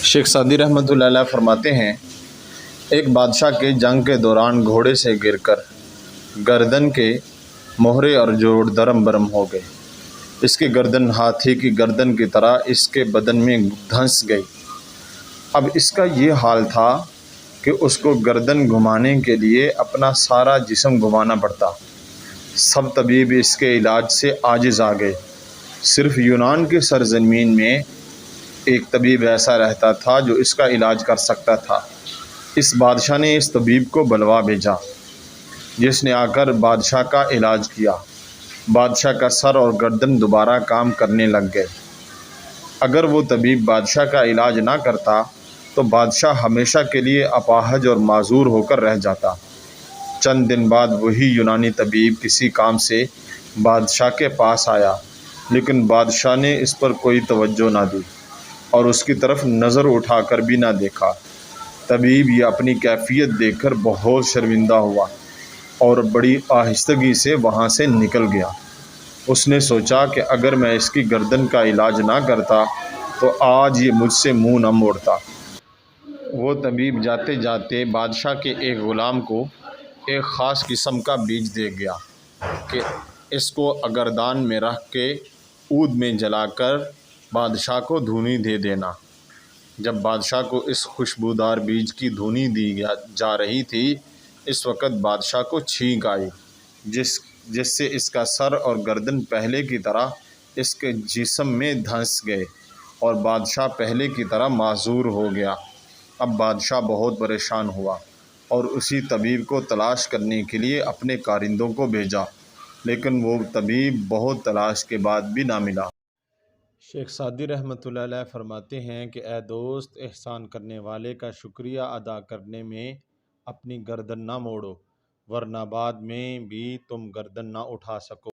शेख सादी रहमतुल्लाह अलैह फरमाते हैं, एक बादशाह के जंग के दौरान घोड़े से गिरकर गर्दन के मोहरे और जोड़ दरम बरम हो गए। इसकी गर्दन हाथी की गर्दन की तरह इसके बदन में धंस गई। अब इसका ये हाल था कि उसको गर्दन घुमाने के लिए अपना सारा जिस्म घुमाना पड़ता। सब तबीब इसके इलाज से आजिज़ आ गए। सिर्फ यूनान की सरजमीन में एक तबीब ऐसा रहता था जो इसका इलाज कर सकता था। इस बादशाह ने इस तबीब को बुलवा भेजा, जिसने आकर बादशाह का इलाज किया। बादशाह का सर और गर्दन दोबारा काम करने लग गए। अगर वो तबीब बादशाह का इलाज ना करता तो बादशाह हमेशा के लिए अपाहज और माजूर होकर रह जाता। चंद दिन बाद वही यूनानी तबीब किसी काम से बादशाह के पास आया, लेकिन बादशाह ने इस पर कोई तवज्जो ना दी और उसकी तरफ नज़र उठाकर भी ना देखा। तबीब ये अपनी कैफियत देखकर बहुत शर्मिंदा हुआ और बड़ी आहिस्तगी से वहाँ से निकल गया। उसने सोचा कि अगर मैं इसकी गर्दन का इलाज ना करता तो आज ये मुझसे मुंह न मोड़ता। वो तबीब जाते जाते बादशाह के एक ग़ुलाम को एक ख़ास किस्म का बीज दे गया कि इसको अगरदान में रख के ऊद में जलाकर बादशाह को धूनी दे देना। जब बादशाह को इस खुशबूदार बीज की धूनी दी जा रही थी, इस वक्त बादशाह को छींक आई, जिससे इसका सर और गर्दन पहले की तरह इसके जिस्म में धंस गए और बादशाह पहले की तरह माजूर हो गया। अब बादशाह बहुत परेशान हुआ और उसी तबीब को तलाश करने के लिए अपने कारिंदों को भेजा, लेकिन वो तबीब बहुत तलाश के बाद भी ना मिला। शेख सादी रहमतुल्लाह अलैह फरमाते हैं कि ए दोस्त, एहसान करने वाले का शुक्रिया अदा करने में अपनी गर्दन ना मोड़ो, वरना बाद में भी तुम गर्दन ना उठा सको।